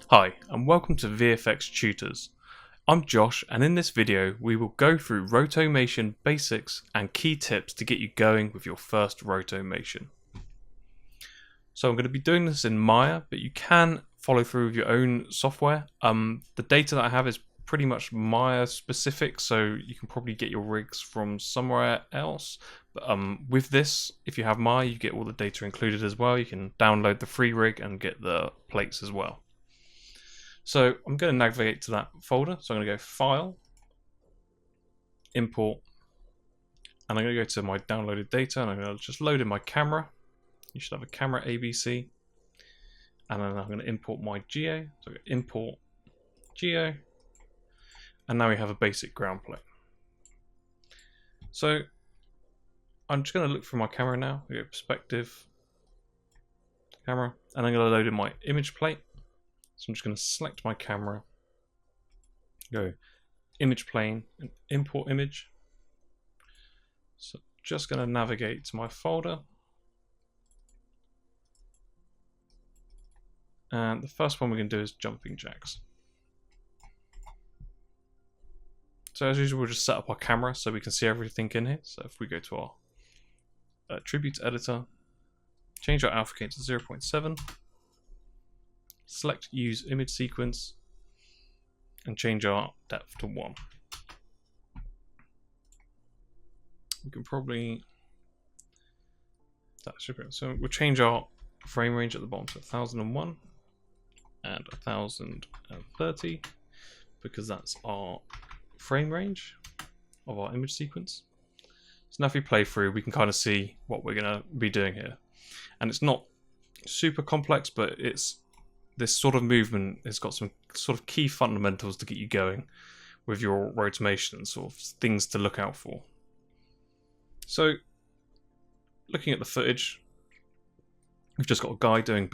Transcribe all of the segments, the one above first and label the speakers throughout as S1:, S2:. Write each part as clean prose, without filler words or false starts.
S1: Hi, and welcome to VFX Tutors. I'm Josh, and in this video we will go through Rotomation basics and key tips to get you going with your first Rotomation. So I'm going to be doing this in Maya, but you can follow through with your own software. The data that I have is pretty much Maya specific, so you can probably get your rigs from somewhere else. But with this, if you have Maya, you get all the data included as well. You can download the free rig and get the plates as well. So I'm going to navigate to that folder. So I'm going to go File, Import, and I'm going to go to my downloaded data, and I'm going to just load in my camera. You should have a camera ABC, and then I'm going to import my geo. So I'm going to import geo, and now we have a basic ground plane. So I'm just going to look through my camera now. We go perspective, camera, and I'm going to load in my image plate. So I'm just going to select my camera, go image plane, and import image. So just going to navigate to my folder. And the first one we're going to do is jumping jacks. So as usual, we'll just set up our camera so we can see everything in here. So if we go to our attributes editor, change our alpha gain to 0.7, select use image sequence, and change our depth to 1. We can probably, that should be, so we'll change our frame range at the bottom to 1001 and 1030 because that's our frame range of our image sequence. So now if we play through, we can kind of see what we're going to be doing here. And it's not super complex, but it's this sort of movement has got some sort of key fundamentals to get you going with your rotomation, sort of things to look out for. So, looking at the footage, we've just got a guy doing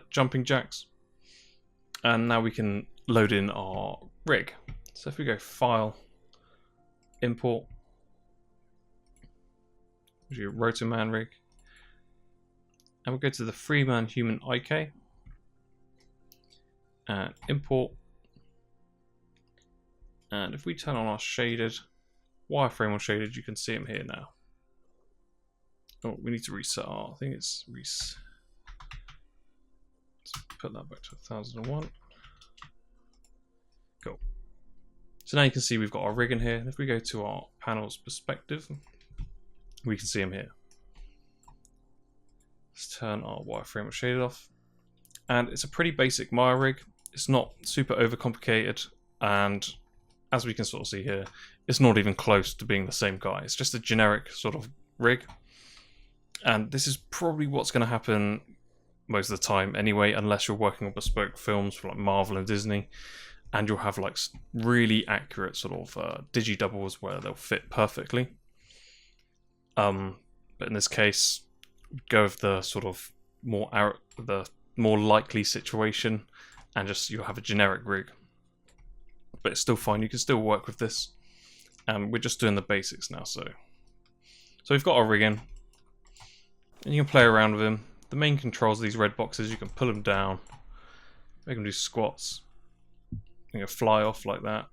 S1: jumping jacks, and now we can load in our rig. So if we go File, Import, your Rotoman rig, and we'll go to the Freeman Human IK, and import, and if we turn on our shaded, wireframe on shaded, you can see them here now. Oh, we need to reset our, I think it's let's put that back to 1001. Cool. So now you can see we've got our rig in here, and if we go to our panels perspective, we can see them here. Let's turn our wireframe on shaded off, and it's a pretty basic Maya rig. It's not super overcomplicated, and as we can sort of see here, it's not even close to being the same guy. It's just a generic sort of rig, and this is probably what's going to happen most of the time anyway, unless you're working on bespoke films for like Marvel and Disney, and you'll have like really accurate sort of digi doubles where they'll fit perfectly. But in this case, go with the sort of more likely situation, and just you'll have a generic rig, but it's still fine. You can still work with this, and we're just doing the basics now. So we've got our rig in, and you can play around with him. The main controls of these red boxes, you can pull them down, make them do squats, you know, fly off like that.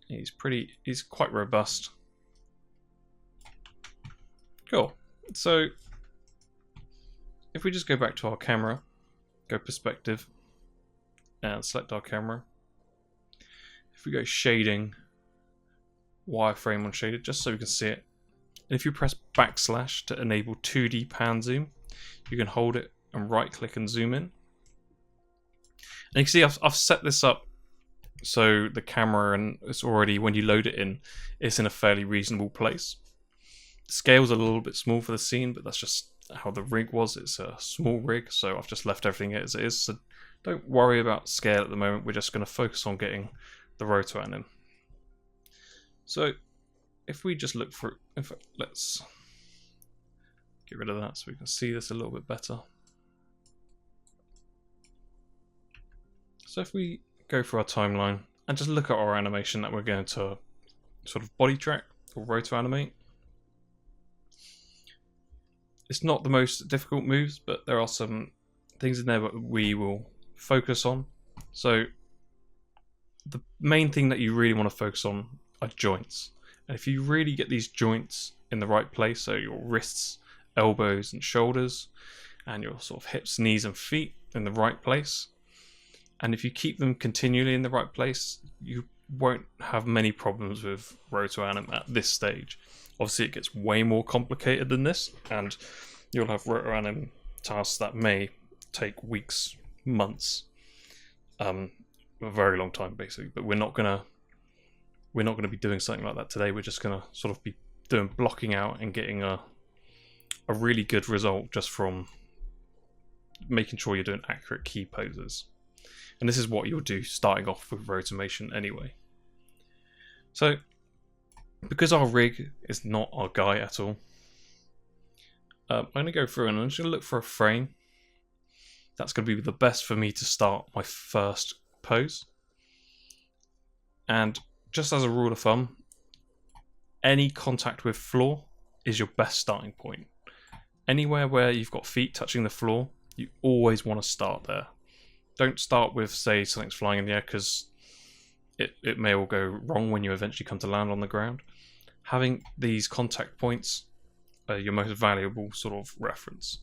S1: He's quite robust. Cool. So if we just go back to our camera, go perspective, and select our camera. If we go shading, wireframe on shaded, just so we can see it. And if you press backslash to enable 2D pan zoom, you can hold it and right click and zoom in. And you can see I've set this up so the camera, and it's already, when you load it in, it's in a fairly reasonable place. The scale's a little bit small for the scene, but that's just how the rig was. It's a small rig, so I've just left everything as it is. So don't worry about scale at the moment. We're just going to focus on getting the Rotoanim. So if we just look for, in fact, let's get rid of that so we can see this a little bit better. So if we go through our timeline and just look at our animation that we're going to sort of body track or Rotoanimate. It's not the most difficult moves, but there are some things in there that we will focus on. So the main thing that you really want to focus on are joints. And if you really get these joints in the right place, so your wrists, elbows and shoulders, and your sort of hips, knees and feet in the right place, and if you keep them continually in the right place, you won't have many problems with Rotoanim at this stage. Obviously it gets way more complicated than this, and you'll have Rotoanim tasks that may take weeks, months, a very long time basically. But we're not gonna be doing something like that today. We're just gonna sort of be doing blocking out and getting a really good result just from making sure you're doing accurate key poses. And this is what you'll do starting off with Rotomation anyway. So, because our rig is not our guy at all, I'm going to go through and I'm just going to look for a frame that's going to be the best for me to start my first pose. And just as a rule of thumb, any contact with floor is your best starting point. Anywhere where you've got feet touching the floor, you always want to start there. Don't start with, say, something's flying in the air, because it may all go wrong when you eventually come to land on the ground. Having these contact points are your most valuable sort of reference.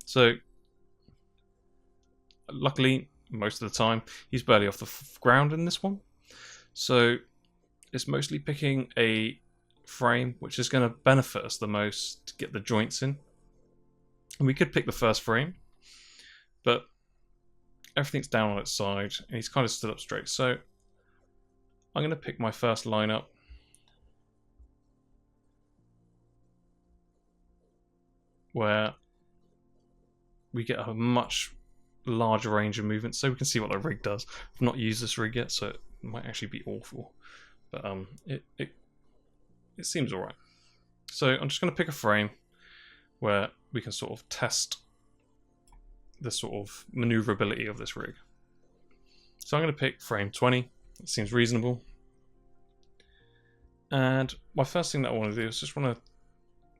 S1: So, luckily, most of the time, he's barely off the ground in this one. So, it's mostly picking a frame which is going to benefit us the most to get the joints in. And we could pick the first frame, but everything's down on its side and he's kind of stood up straight. So I'm going to pick my first lineup. Where we get a much larger range of movement, so we can see what the rig does. I've not used this rig yet, so it might actually be awful. But it seems alright. So I'm just going to pick a frame where we can sort of test the sort of maneuverability of this rig. So I'm going to pick frame 20. It seems reasonable. And my first thing that I want to do is just want to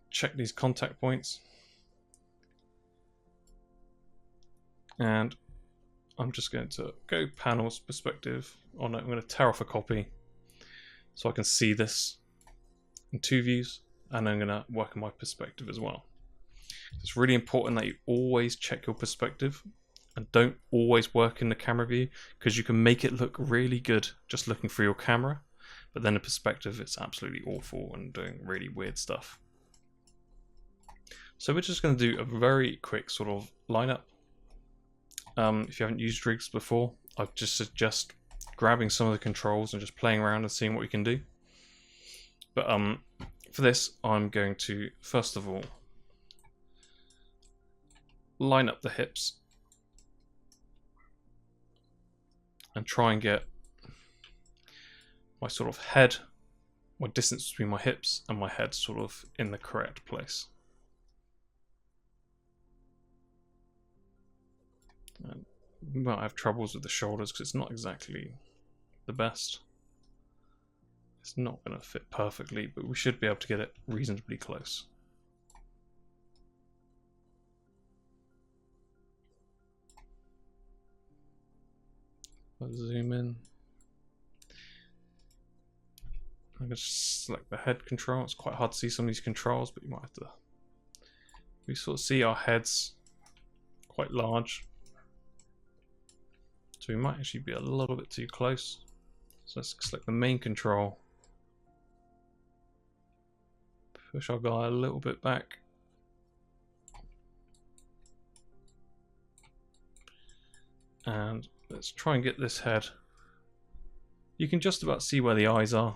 S1: check these contact points. And I'm just going to go panels perspective on it. I'm going to tear off a copy so I can see this in 2 views, and I'm going to work on my perspective as well. It's really important that you always check your perspective and don't always work in the camera view, because you can make it look really good just looking through your camera, but then in perspective it's absolutely awful and doing really weird stuff. So we're just going to do a very quick sort of lineup. If you haven't used rigs before, I just suggest grabbing some of the controls and just playing around and seeing what you can do. But for this, I'm going to first of all line up the hips and try and get my sort of head, my distance between my hips and my head sort of in the correct place. And we might have troubles with the shoulders because it's not exactly the best. It's not going to fit perfectly, but we should be able to get it reasonably close. I'll zoom in. I'm going to select the head control. It's quite hard to see some of these controls, but you might have to. We sort of see our heads quite large, so we might actually be a little bit too close. So let's select the main control. Push our guy a little bit back. And let's try and get this head. You can just about see where the eyes are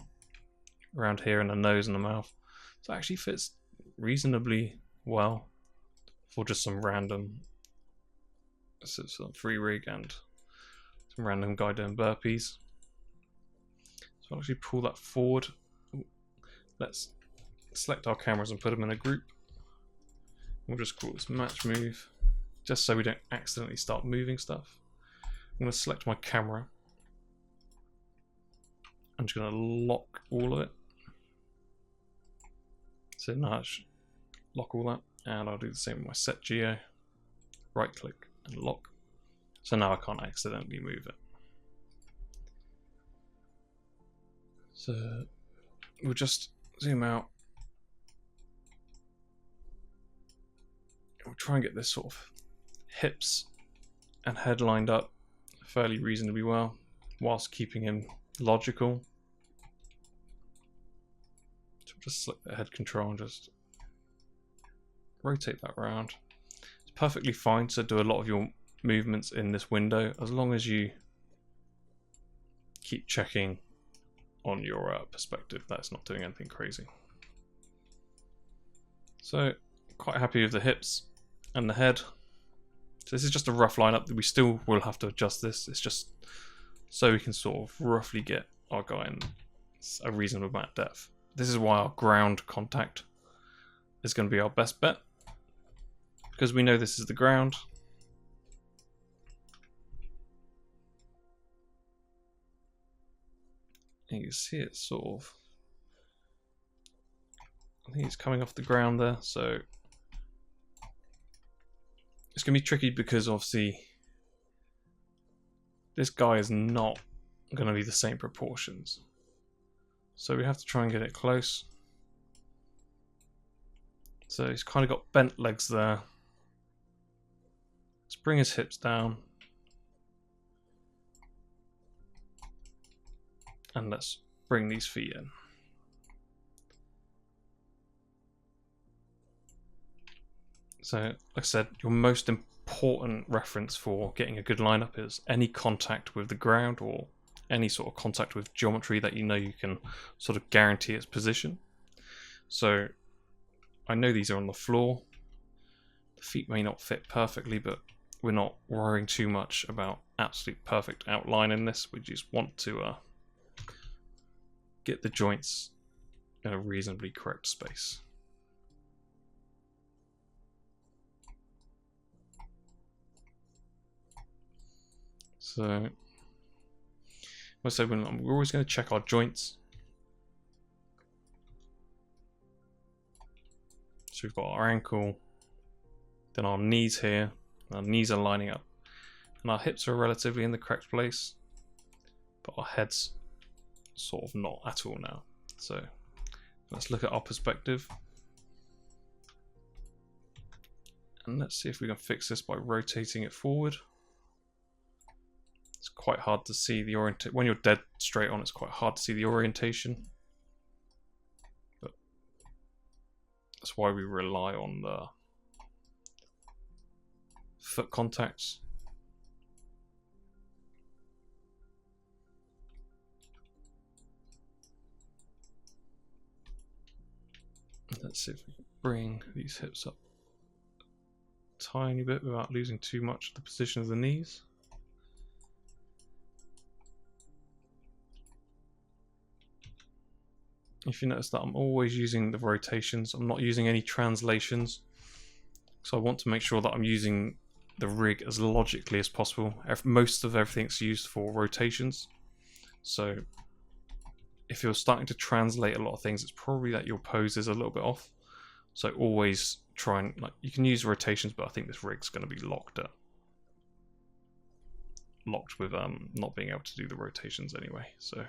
S1: around here, and the nose and the mouth. So it actually fits reasonably well for just some random some free rig and some random guy doing burpees. So I'll actually pull that forward. Let's select our cameras and put them in a group. We'll just call this Matchmove, just so we don't accidentally start moving stuff. I'm going to select my camera. I'm just going to lock all of it. So now I should lock all that, and I'll do the same with my set geo. right click and lock. So now I can't accidentally move it. So we'll just zoom out. We'll try and get this sort of hips and head lined up fairly reasonably well, whilst keeping him logical. So just select the head control and just rotate that around. It's perfectly fine to do a lot of your movements in this window, as long as you keep checking on your perspective that it's not doing anything crazy. So quite happy with the hips and the head. So this is just a rough lineup. We still will have to adjust this. It's just so we can sort of roughly get our guy in a reasonable amount of depth. This is why our ground contact is going to be our best bet, because we know this is the ground. And you can see it sort of, I think it's coming off the ground there, so it's going to be tricky because obviously this guy is not going to be the same proportions. So we have to try and get it close. So he's kind of got bent legs there. Let's bring his hips down. And let's bring these feet in. So, like I said, your most important reference for getting a good lineup is any contact with the ground or any sort of contact with geometry that you know you can sort of guarantee its position. So, I know these are on the floor. The feet may not fit perfectly, but we're not worrying too much about absolute perfect outline in this. We just want to get the joints in a reasonably correct space. So, we're always going to check our joints. So we've got our ankle, then our knees here. Our knees are lining up, and our hips are relatively in the correct place, but our head's sort of not at all now. So let's look at our perspective, and let's see if we can fix this by rotating it forward. It's quite hard to see the orientation. When you're dead straight on, it's quite hard to see the orientation. But that's why we rely on the foot contacts. Let's see if we can bring these hips up a tiny bit without losing too much of the position of the knees. If you notice that I'm always using the rotations, I'm not using any translations. So I want to make sure that I'm using the rig as logically as possible. Most of everything's used for rotations. So if you're starting to translate a lot of things, it's probably that your pose is a little bit off. So always try and, like, you can use rotations, but I think this rig's going to be locked with not being able to do the rotations anyway. So.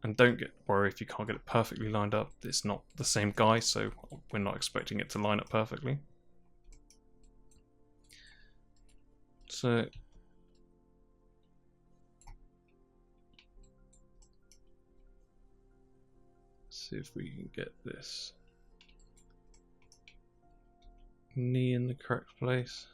S1: And don't get worried if you can't get it perfectly lined up. It's not the same guy, so we're not expecting it to line up perfectly. So let's see if we can get this knee in the correct place.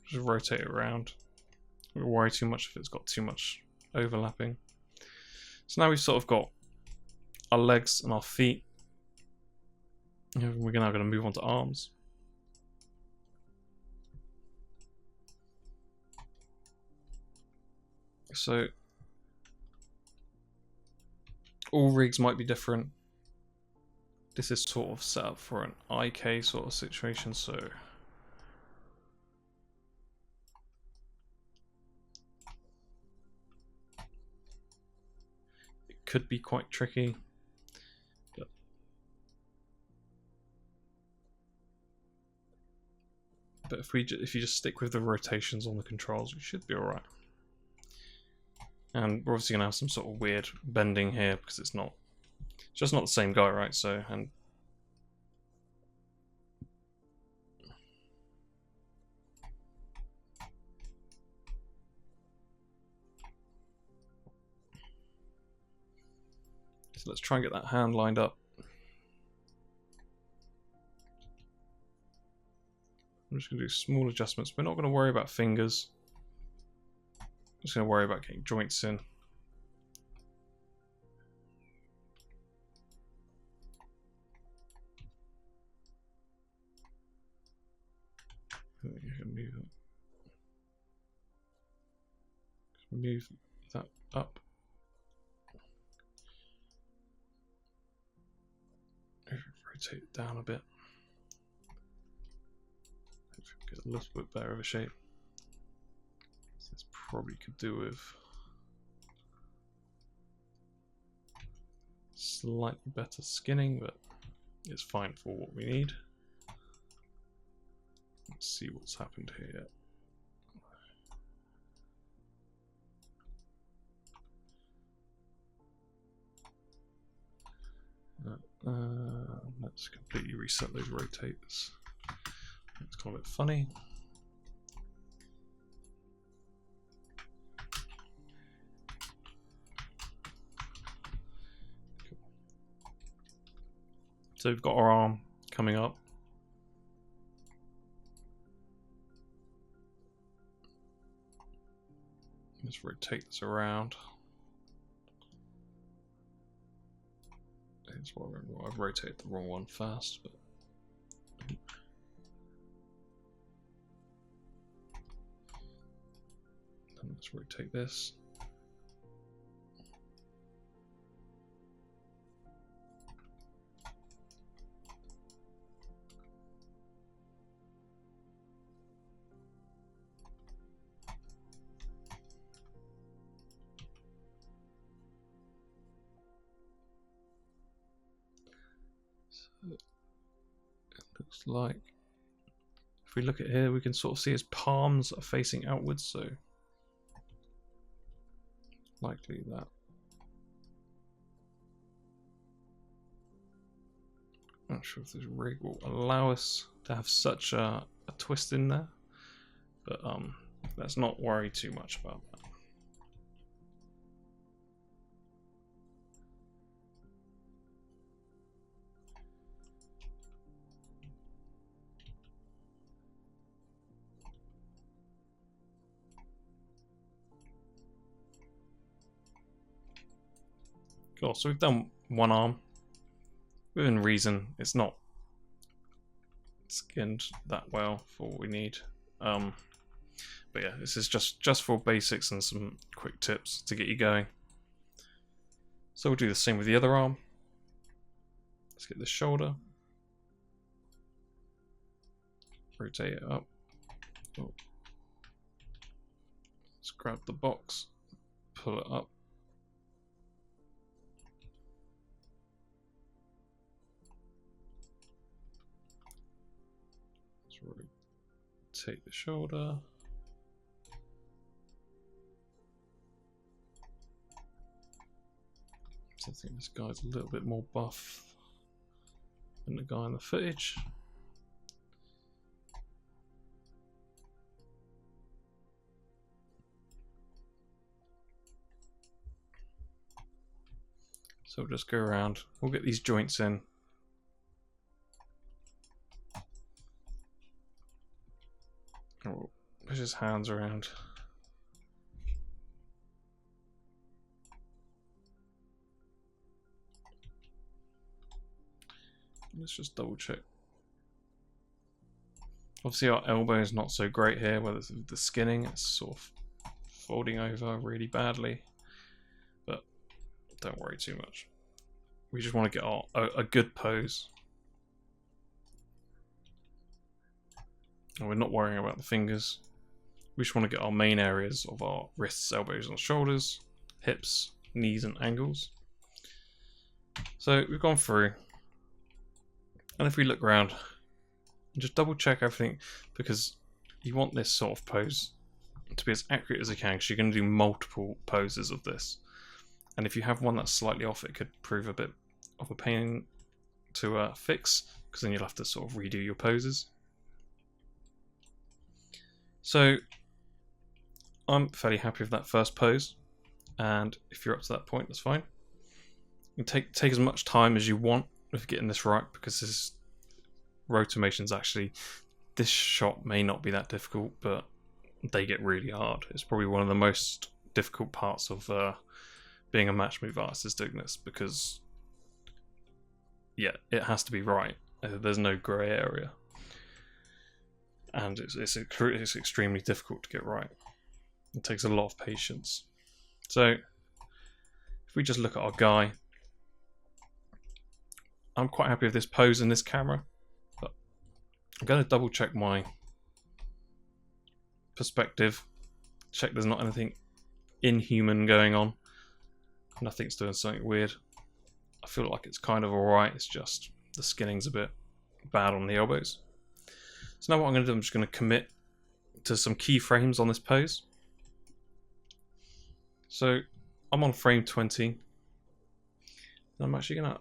S1: Just rotate it around. Don't worry too much if it's got too much overlapping. So now we've sort of got our legs and our feet. We're now going to move on to arms. So all rigs might be different. This is sort of set up for an IK sort of situation, so it could be quite tricky. But if you just stick with the rotations on the controls, we should be alright. And we're obviously gonna have some sort of weird bending here because it's just not the same guy, right? So so let's try and get that hand lined up. I'm just going to do small adjustments. We're not going to worry about fingers. I'm just going to worry about getting joints in. Move that up. Rotate it down a bit. Get a little bit better of a shape. This probably could do with slightly better skinning, but it's fine for what we need. Let's see what's happened here. Let's completely reset those rotates. It's kind of a bit funny. Cool. So we've got our arm coming up. Let's rotate this around. That's what I've rotated the wrong one first, but then let's rotate this. So it looks like if we look at here, we can sort of see his palms are facing outwards, so likely that. I'm not sure if this rig will allow us to have such a twist in there, but let's not worry too much about that. Cool, so we've done one arm. Within reason, it's not skinned that well for what we need. But yeah, this is just for basics and some quick tips to get you going. So we'll do the same with the other arm. Let's get the shoulder. Rotate it up. Oh. Let's grab the box, pull it up. Rotate the shoulder. So I think this guy's a little bit more buff than the guy in the footage. So we'll just go around, we'll get these joints in. Oh, push his hands around. Let's just double check. Obviously our elbow is not so great here, whether it's the skinning, it's sort of folding over really badly, but don't worry too much. We just want to get a good pose. And we're not worrying about the fingers. We just want to get our main areas of our wrists, elbows and shoulders, hips, knees and ankles. So we've gone through, and if we look around, just double check everything, because you want this sort of pose to be as accurate as you can, because you're going to do multiple poses of this. And if you have one that's slightly off, it could prove a bit of a pain to fix, because then you'll have to sort of redo your poses. So I'm fairly happy with that first pose, and if you're up to that point, that's fine. You can take as much time as you want with getting this right, because this Rotomation's actually, this shot may not be that difficult, but they get really hard. It's probably one of the most difficult parts of being a Matchmove artist is doing this, because yeah, it has to be right. There's no grey area, and it's extremely difficult to get right. It takes a lot of patience. So if we just look at our guy, I'm quite happy with this pose in this camera, but I'm going to double check my perspective, check there's not anything inhuman going on. Nothing's doing something weird. I feel like it's kind of alright, it's just the skinning's a bit bad on the elbows. So now what I'm going to do, I'm just going to commit to some keyframes on this pose. So I'm on frame 20. And I'm actually going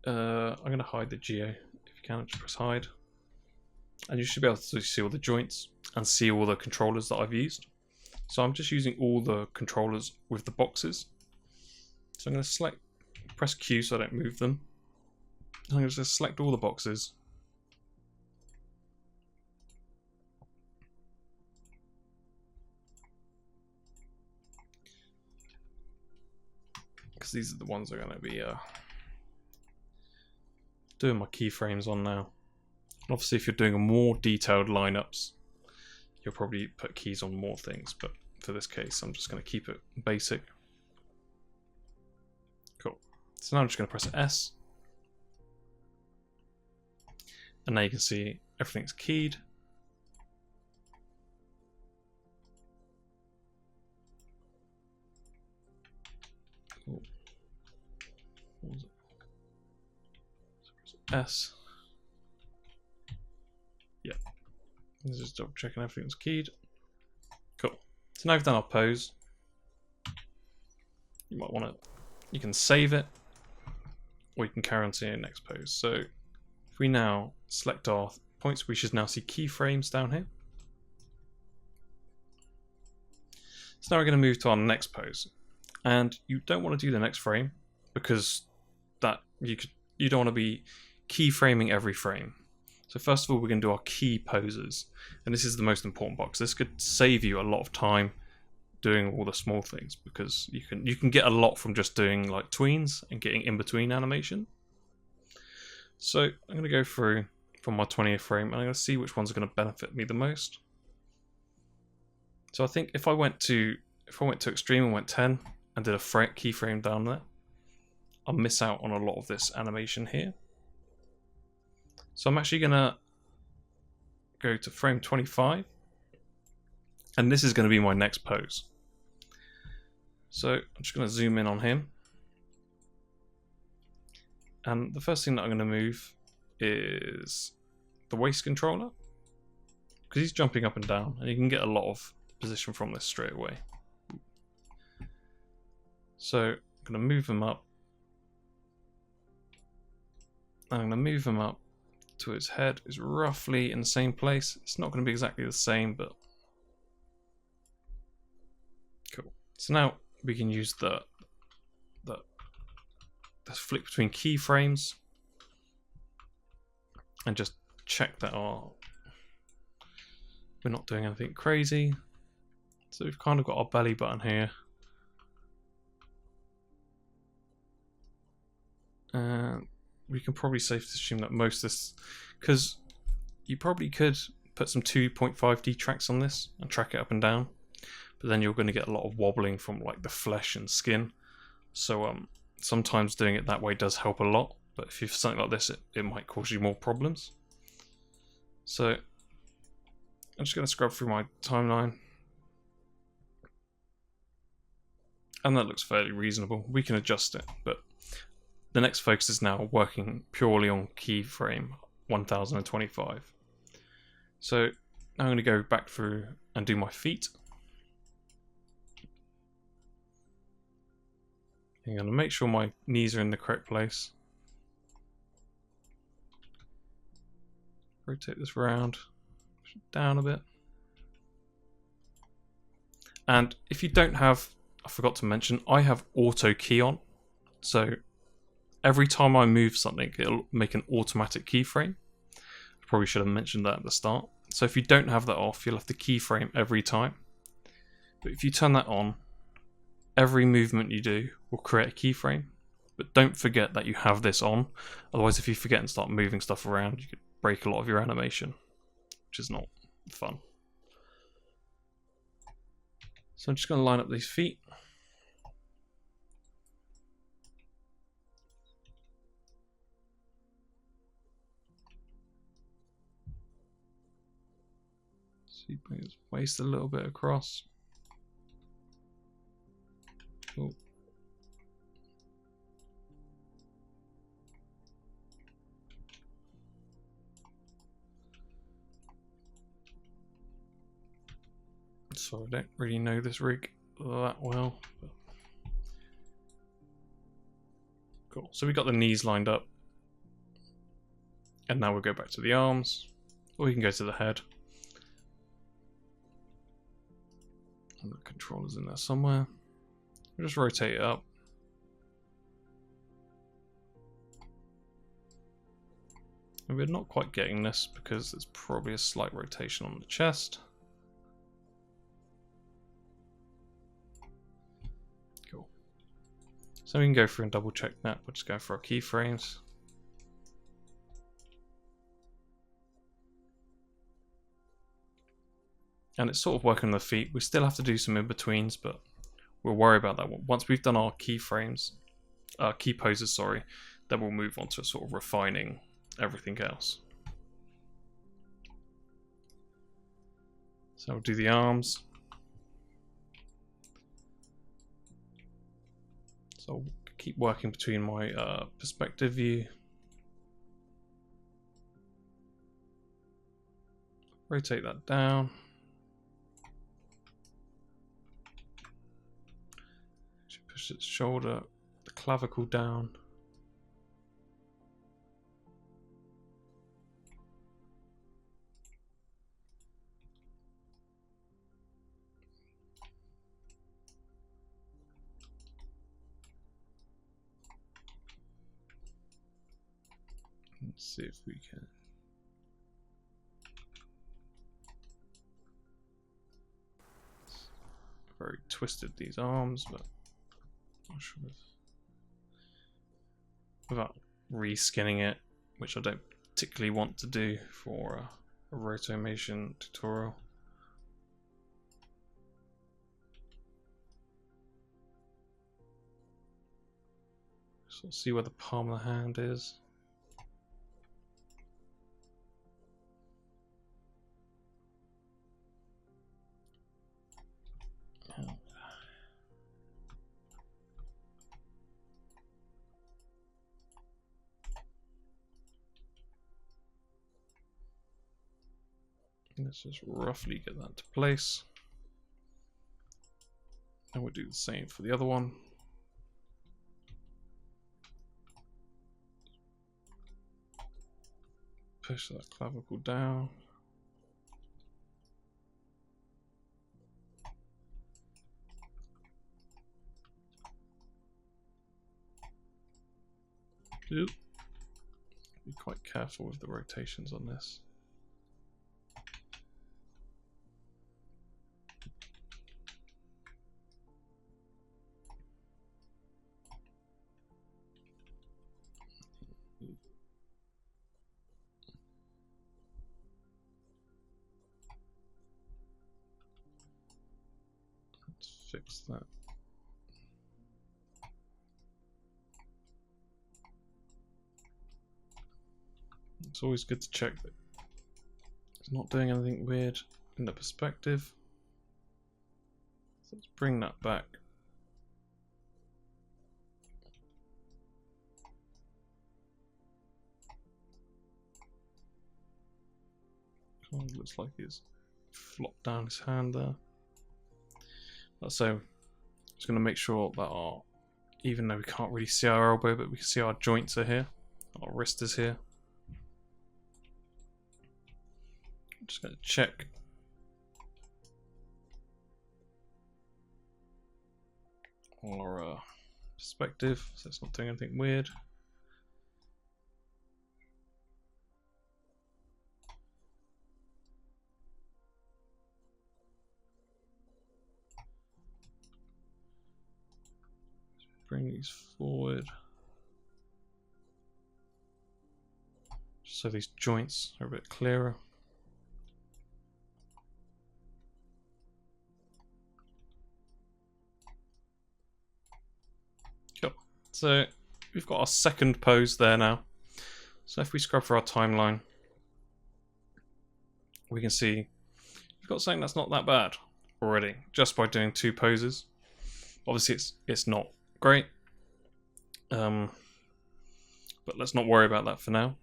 S1: to hide the geo. If you can, just press hide. And you should be able to see all the joints and see all the controllers that I've used. So I'm just using all the controllers with the boxes. So I'm going to press Q so I don't move them. I'm going to just select all the boxes. Because these are the ones I'm going to be doing my keyframes on now. And obviously if you're doing a more detailed lineups, you'll probably put keys on more things, but for this case I'm just going to keep it basic. Cool. So now I'm just going to press S, and now you can see everything's keyed. Cool. What was it? S. Yeah. Just double checking everything's keyed. Cool. So now we've done our pose. You might want to, you can save it, or you can carry on to your next pose. So if we now select our points, we should now see keyframes down here. So now we're going to move to our next pose, and you don't want to do the next frame, because that you don't want to be keyframing every frame. So first of all, we're going to do our key poses, and this is the most important box. This could save you a lot of time doing all the small things, because you can get a lot from just doing like tweens and getting in between animation. So I'm going to go through from my 20th frame, and I'm going to see which ones are going to benefit me the most. So I think if I went to extreme and went 10 and did a keyframe down there, I'll miss out on a lot of this animation here. So I'm actually going to go to frame 25, and this is going to be my next pose. So I'm just going to zoom in on him, and the first thing that I'm going to move is the waist controller, because he's jumping up and down, and you can get a lot of position from this straight away. So I'm going to move him up, and I'm going to move him up to his head is roughly in the same place. It's not going to be exactly the same, but cool. So now we can use the flick between keyframes and just check that we're not doing anything crazy. So we've kind of got our belly button here, and we can probably safely assume that most of this, because you probably could put some 2.5D tracks on this and track it up and down, but then you're going to get a lot of wobbling from like the flesh and skin. So sometimes doing it that way does help a lot, but if you've something like this, it might cause you more problems. So I'm just going to scrub through my timeline. And that looks fairly reasonable. We can adjust it, but the next focus is now working purely on keyframe 1025. So now I'm going to go back through and do my feet. I'm going to make sure my knees are in the correct place. Rotate this round, push it down a bit. And if you don't have, I forgot to mention, I have auto key on. So every time I move something, it'll make an automatic keyframe. I probably should have mentioned that at the start. So if you don't have that off, you'll have to keyframe every time. But if you turn that on, every movement you do will create a keyframe. But don't forget that you have this on. Otherwise, if you forget and start moving stuff around, you could break a lot of your animation, which is not fun. So I'm just going to line up these feet. So you bring his waist a little bit across. Oh. So I don't really know this rig that well. But... Cool. So we got the knees lined up. And now we'll go back to the arms. Or we can go to the head. And the controller's in there somewhere. We'll just rotate it up. And we're not quite getting this because there's probably a slight rotation on the chest. Cool. So we can go through and double check that. We'll just go for our keyframes. And it's sort of working on the feet. We still have to do some in-betweens, but we'll worry about that once we've done our keyframes, key poses, sorry, then we'll move on to sort of refining everything else. So we'll do the arms. So I'll keep working between my perspective view. Rotate that down. Push its shoulder, the clavicle down. Let's see if we can. Very twisted these arms, but not sure if... without reskinning it, which I don't particularly want to do for a Rotomation tutorial. So we'll see where the palm of the hand is. Let's just roughly get that to place. And we'll do the same for the other one. Push that clavicle down. Oop. Be quite careful with the rotations on this. fix that. It's always good to check that it's not doing anything weird in the perspective. So let's bring that back. Kind of looks like he's flopped down his hand there. So I'm just going to make sure that even though we can't really see our elbow, but we can see our joints are here. Our wrist is here. I'm just going to check. Our perspective, so it's not doing anything weird. Bring these forward. Just so these joints are a bit clearer. Cool. So we've got our second pose there now. So if we scrub for our timeline, we can see we've got something that's not that bad already, just by doing 2 poses. Obviously it's not great, but let's not worry about that for now.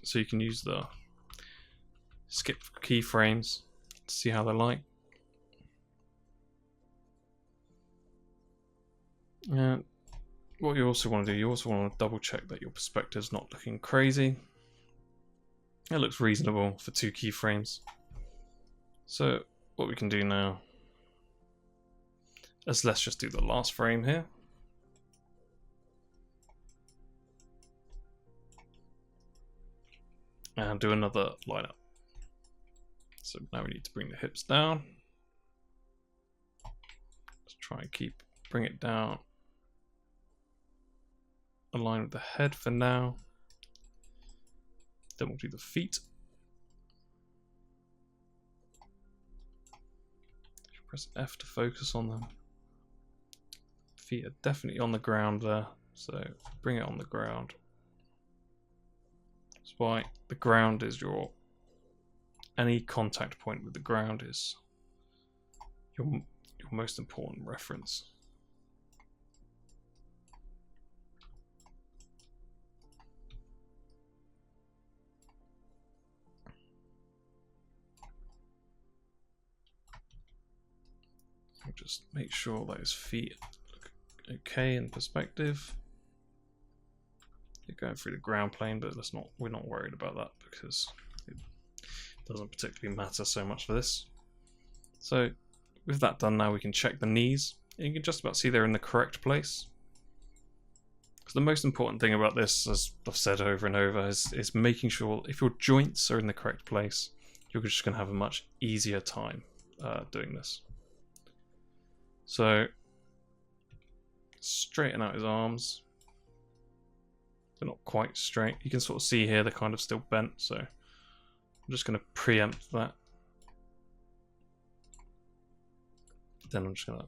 S1: So you can use the skip keyframes to see how they're like. And what you also want to do, you also want to double check that your perspective's not looking crazy. It looks reasonable for 2 keyframes. So what we can do now is let's just do the last frame here. And do another lineup. So now we need to bring the hips down. Let's try and bring it down. Align with the head for now. Then we'll do the feet. Press F to focus on them. Feet are definitely on the ground there, so bring it on the ground. That's why the ground is any contact point with the ground is your most important reference. Just make sure that his feet look okay in perspective. You're going through the ground plane, but we're not worried about that because it doesn't particularly matter so much for this. So with that done now, we can check the knees. You can just about see they're in the correct place. Because the most important thing about this, as I've said over and over, is making sure if your joints are in the correct place, you're just going to have a much easier time doing this. So straighten out his arms. They're not quite straight. You can sort of see here they're kind of still bent, so I'm just going to preempt that. Then I'm just going to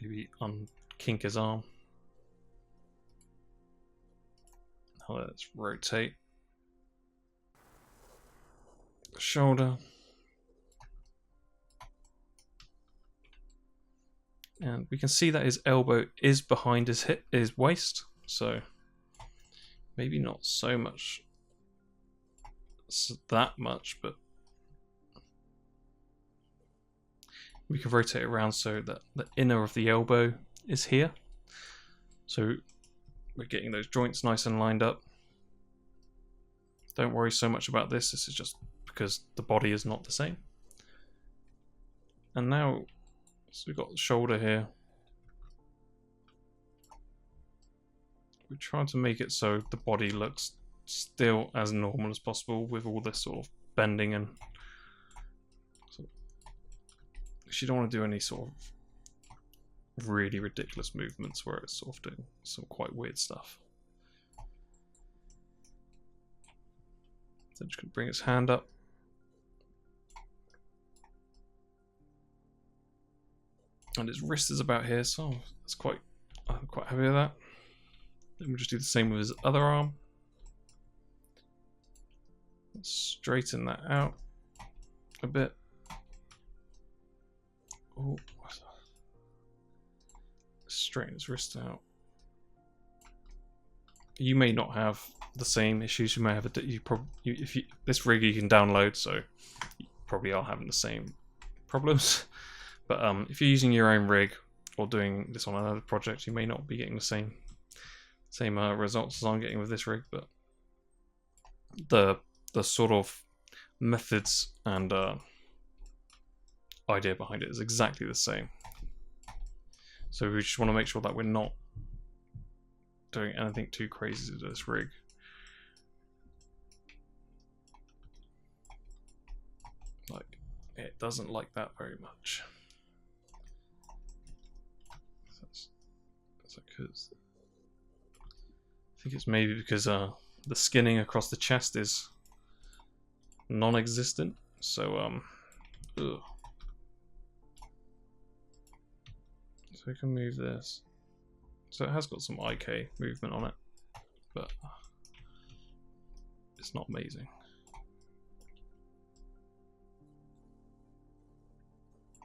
S1: maybe unkink his arm. Now let's rotate the shoulder. And we can see that his elbow is behind his waist, so maybe not so much that much, but we can rotate it around so that the inner of the elbow is here. So we're getting those joints nice and lined up. Don't worry so much about this. This is just because the body is not the same. And now, so we've got the shoulder here. We're trying to make it so the body looks still as normal as possible with all this sort of bending and you don't want to do any sort of really ridiculous movements where it's sort of doing some quite weird stuff. So I'm just going to bring his hand up. And his wrist is about here, so that's I'm quite happy with that. Then we'll just do the same with his other arm. Straighten that out a bit. Oh, straighten his wrist out. You may not have the same issues. You may have this rig you can download, so you probably are having the same problems. But if you're using your own rig or doing this on another project, you may not be getting the same results as I'm getting with this rig. But the sort of methods and idea behind it is exactly the same. So we just want to make sure that we're not doing anything too crazy to this rig. Like, it doesn't like that very much. Because I think it's maybe because the skinning across the chest is non-existent. So ugh. So we can move this. So it has got some IK movement on it, but it's not amazing.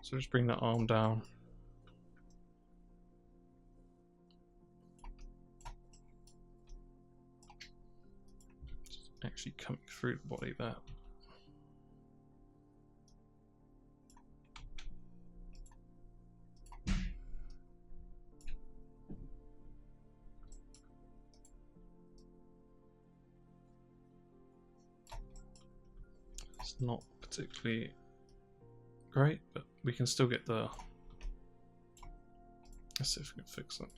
S1: So just bring that arm down. Just actually coming through the body there. It's not particularly great, but we can still get the... Let's see if we can fix it.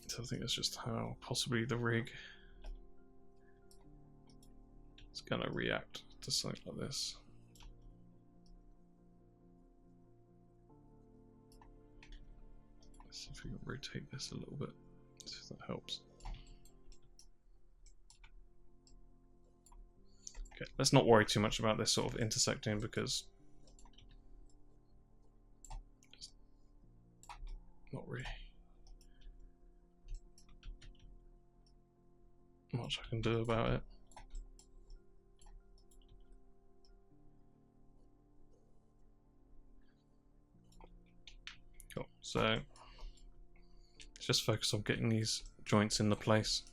S1: So I think that's just how possibly the rig is going to react to something like this. Let's see if we can rotate this a little bit, see if that helps. Okay, let's not worry too much about this sort of intersecting because it's not really much I can do about it. Cool. So let's just focus on getting these joints into place.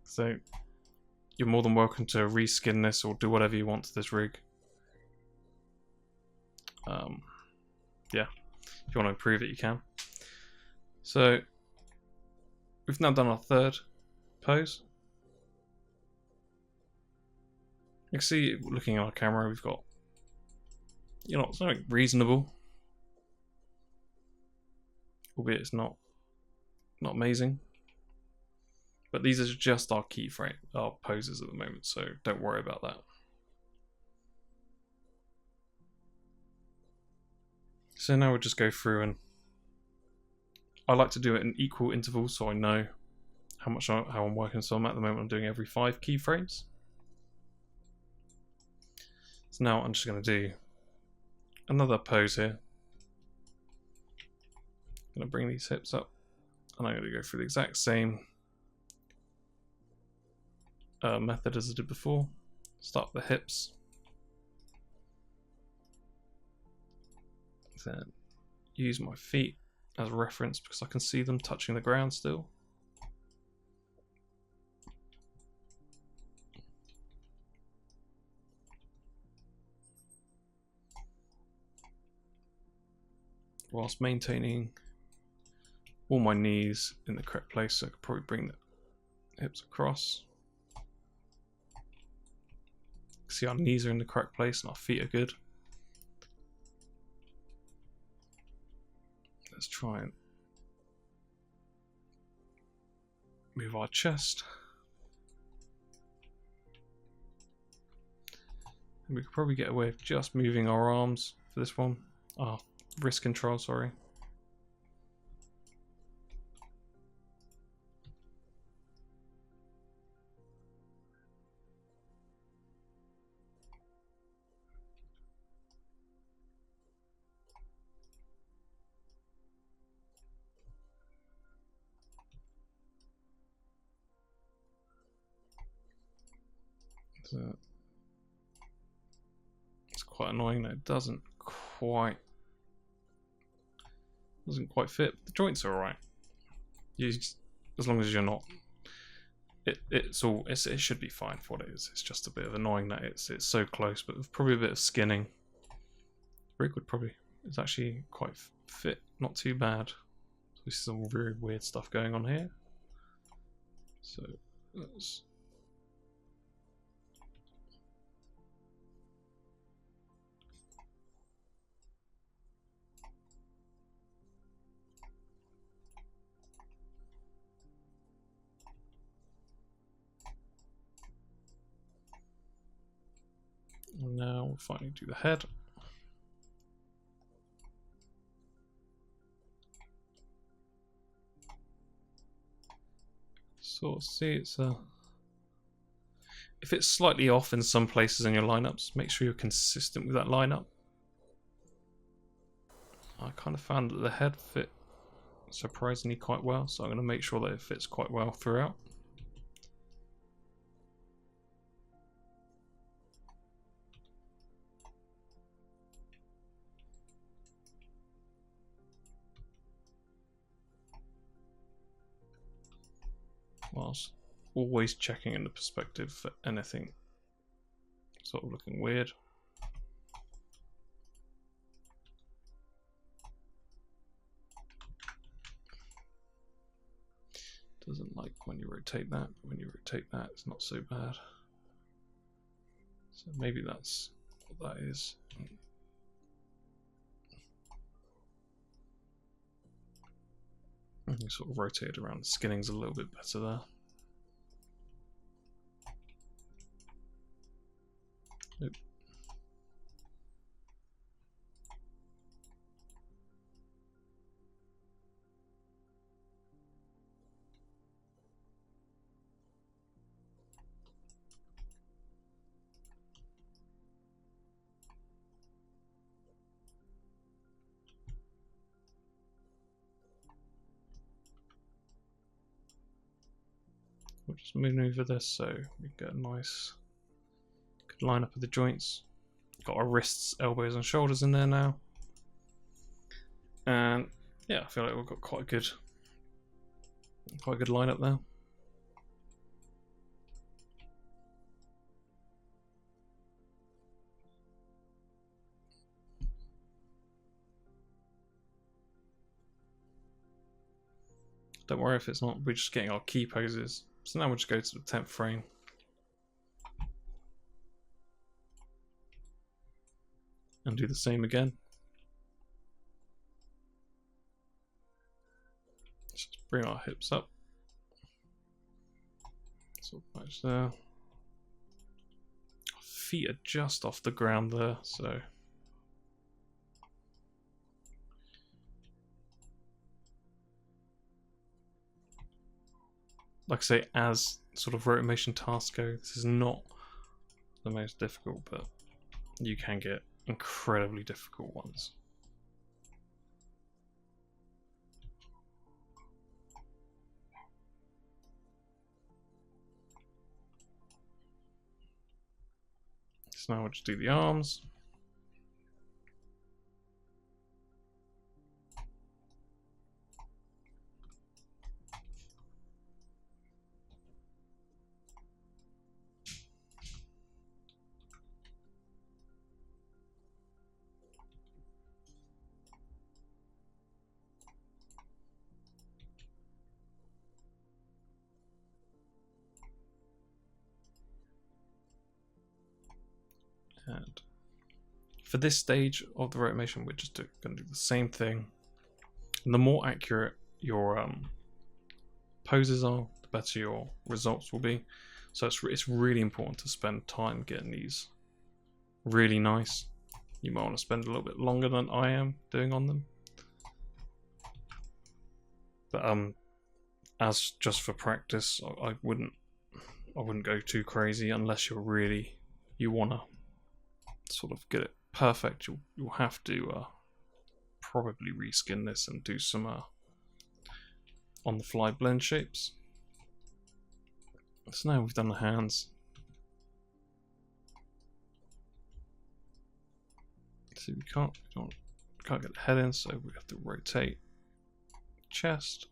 S1: So you're more than welcome to reskin this or do whatever you want to this rig. Yeah, if you want to improve it, you can. So we've now done our third pose. You can see, looking at our camera, we've got, something reasonable, albeit it's not amazing. But these are just our keyframe, our poses at the moment, so don't worry about that. So now we'll just go through, and I like to do it in equal intervals so I know how I'm working. So at the moment I'm doing every 5 keyframes. So now I'm just going to do another pose here. I'm going to bring these hips up, and I'm going to go through the exact same method as I did before. Start with the hips, then use my feet as a reference because I can see them touching the ground still. Whilst maintaining all my knees in the correct place, so I could probably bring the hips across. See, our knees are in the correct place and our feet are good. Let's try and move our chest. And we could probably get away with just moving our arms for this one. Ah, wrist control, sorry. So it's quite annoying that it doesn't quite fit. The joints are alright. As long as you're not, it should be fine for what it is. It's just a bit of annoying that it's so close, but with probably a bit of skinning. Rig would probably, it's actually quite fit, not too bad. So we see some very weird stuff going on here. So let's. Now we'll finally do the head. So see, if it's slightly off in some places in your lineups, make sure you're consistent with that lineup. I kind of found that the head fit surprisingly quite well, so I'm going to make sure that it fits quite well throughout. Whilst always checking in the perspective for anything sort of looking weird. Doesn't like when you rotate that. When you rotate that, it's not so bad. So maybe that's what that is. You sort of rotate it around. The skinning's a little bit better there. Nope. We'll just maneuver this so we get a nice good line up of the joints. Got our wrists, elbows and shoulders in there now. And yeah, I feel like we've got quite a good lineup there. Don't worry if it's not, we're just getting our key poses. So now we'll just go to the 10th frame. And do the same again. Just bring our hips up. Sort of match there. Our feet are just off the ground there, so. Like I say, as sort of Rotomation tasks go, this is not the most difficult, but you can get incredibly difficult ones. So now we'll just do the arms. And for this stage of the rotomation, we're just going to do the same thing. And the more accurate your poses are, the better your results will be. So it's really important to spend time getting these really nice. You might want to spend a little bit longer than I am doing on them. But as just for practice, I wouldn't go too crazy unless you wanna sort of get it perfect. You'll have to probably reskin this and do some on the fly blend shapes. So now we've done the hands. See, we can't get the head in, so we have to rotate chest.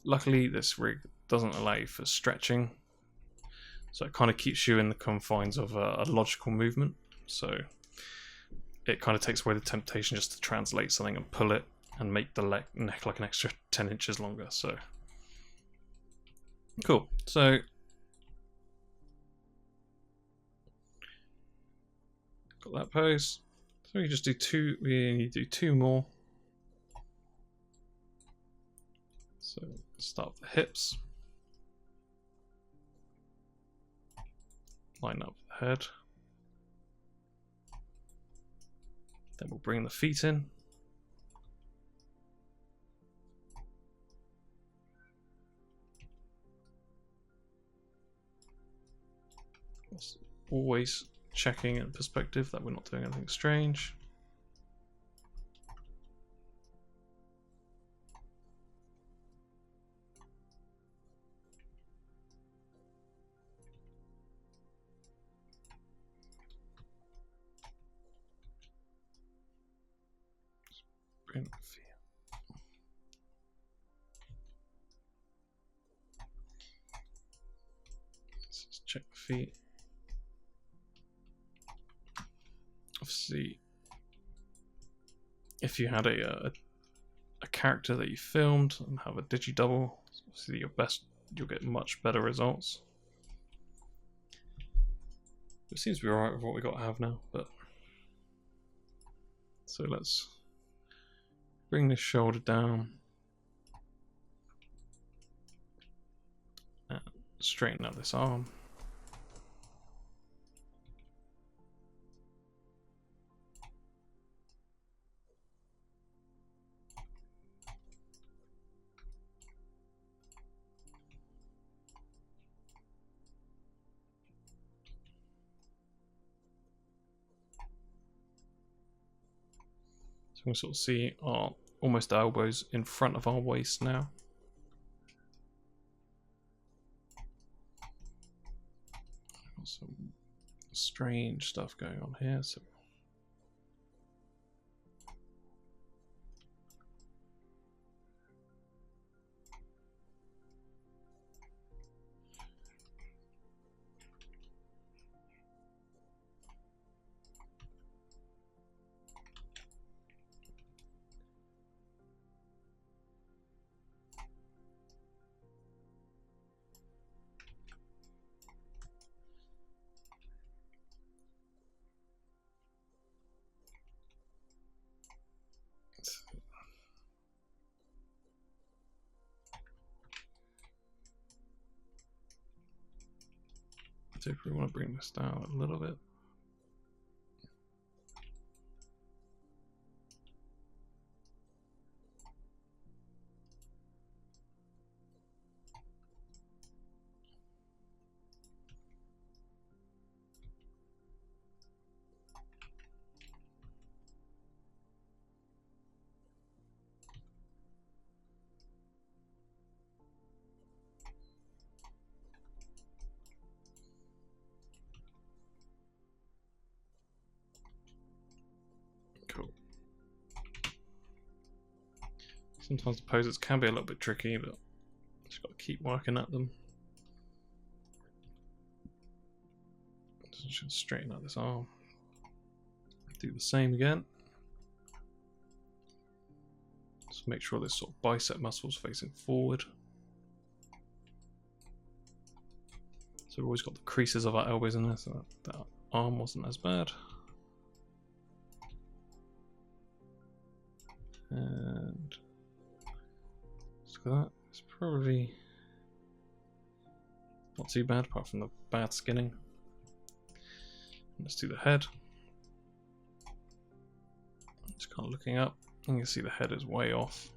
S1: Luckily, this rig doesn't allow you for stretching, so it kind of keeps you in the confines of a logical movement. So it kind of takes away the temptation just to translate something and pull it and make the neck like an extra 10 inches longer. So cool. So got that pose. So we just do two. We need to do two more. So start with the hips. Line up the head. Then we'll bring the feet in. Always checking in perspective that we're not doing anything strange. Bring the feet. Let's just check the feet. Obviously, if you had a character that you filmed and have a digi-double, obviously you'll get much better results. It seems to be alright with what we got to have now, but so let's bring this shoulder down and straighten out this arm. We sort of see our almost elbows in front of our waist now. Got some strange stuff going on here. So if we want to bring this down a little bit. Cool. Sometimes the poses can be a little bit tricky, but just got to keep working at them. Just straighten out this arm. Do the same again. Just make sure this sort of bicep muscle's facing forward. So we've always got the creases of our elbows in there, so that arm wasn't as bad. And let's look at that. It's probably not too bad, apart from the bad skinning. Let's do the head. Just kind of looking up. You can see the head is way off.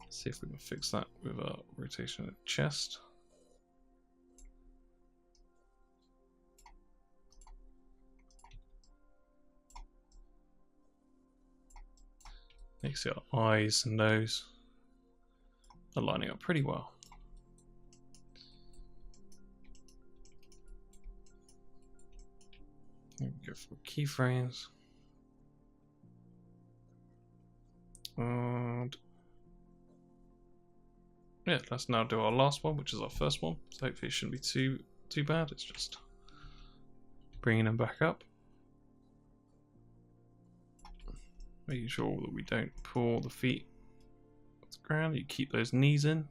S1: Let's see if we can fix that with a rotation of the chest. You can see our eyes and nose are lining up pretty well. Go for keyframes. And yeah, let's now do our last one, which is our first one. So hopefully it shouldn't be too bad. It's just bringing them back up, making sure that we don't pull the feet off the ground. You keep those knees in.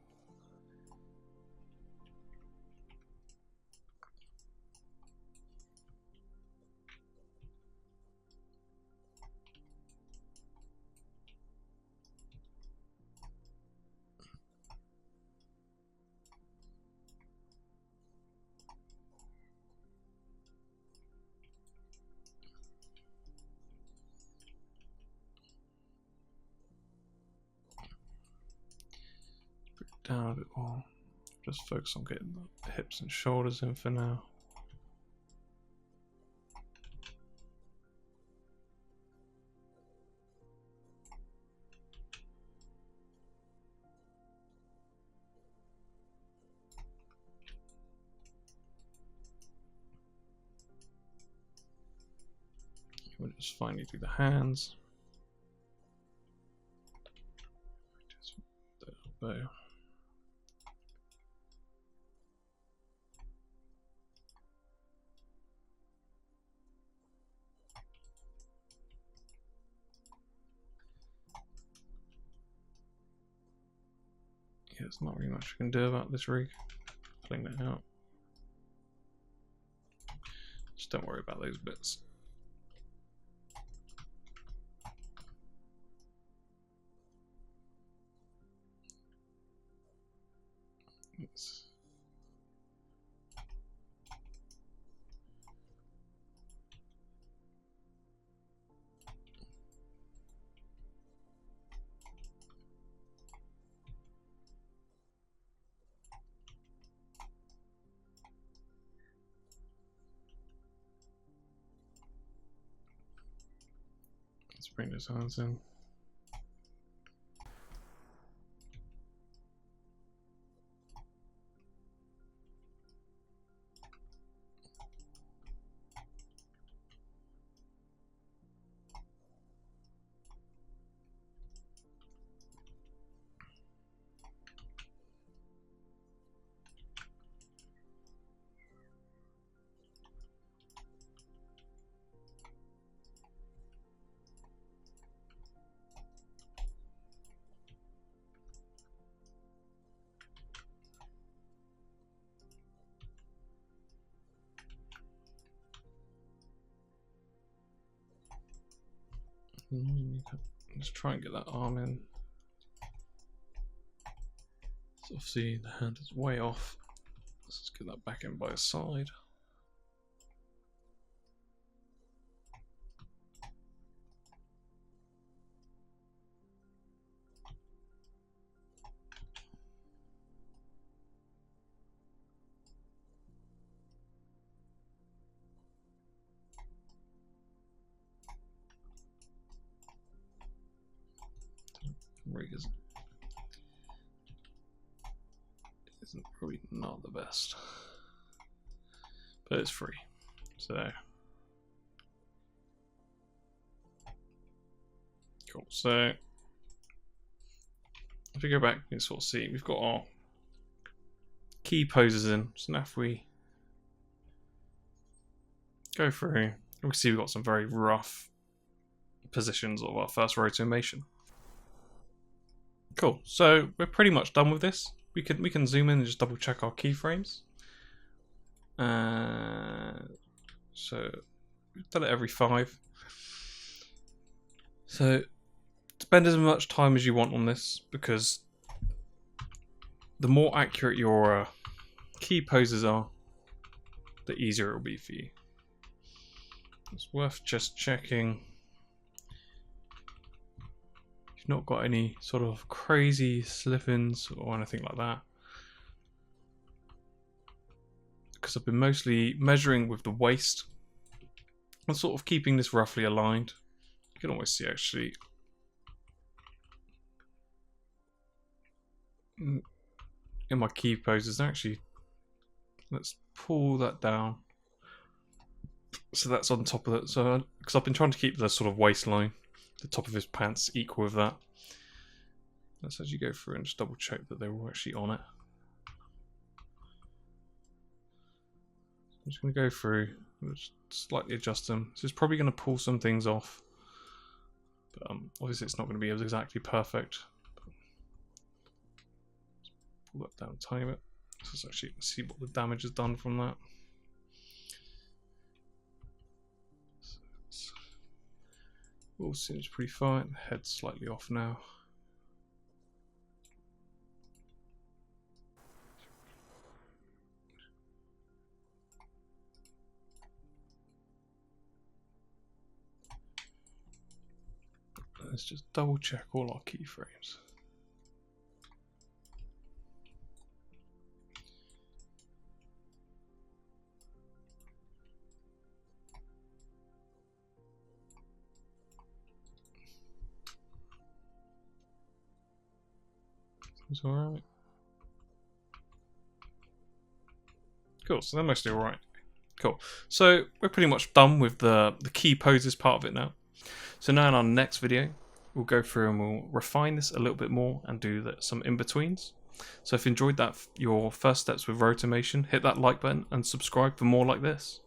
S1: Down a bit more. Just focus on getting the hips and shoulders in for now. We'll just finally do the hands. Just the elbow. Yeah, there's not really much I can do about this rig. Clean it out. Just don't worry about those bits. Let's bring those hands in. Let's try and get that arm in. So obviously the hand is way off. Let's just get that back in by his side. Rig isn't probably not the best, but it's free. So cool. So if we go back, you can sort of see we've got our key poses in. So now if we go through, we can see we've got some very rough positions of our first rotomation. Cool. So we're pretty much done with this. We can zoom in and just double check our keyframes. So we've done it every 5. So spend as much time as you want on this, because the more accurate your key poses are, the easier it will be for you. It's worth just checking you've not got any sort of crazy slip-ins or anything like that, because I've been mostly measuring with the waist and sort of keeping this roughly aligned. You can almost see actually in my key poses, actually, let's pull that down so that's on top of it. So because I've been trying to keep the sort of waistline, the top of his pants, equal with that. Let's actually go through and just double check that they were actually on it. I'm just going to go through and just slightly adjust them. So it's probably going to pull some things off, but obviously it's not going to be exactly perfect. Pull that down a tiny bit. So let's actually see what the damage has done from that. All seems pretty fine. Head's slightly off now. Let's just double check all our keyframes. Seems alright. Cool, so they're mostly alright. Cool. So we're pretty much done with the key poses part of it now. So now in our next video, we'll go through and we'll refine this a little bit more and do some in-betweens. So if you enjoyed your first steps with Rotomation, hit that like button and subscribe for more like this.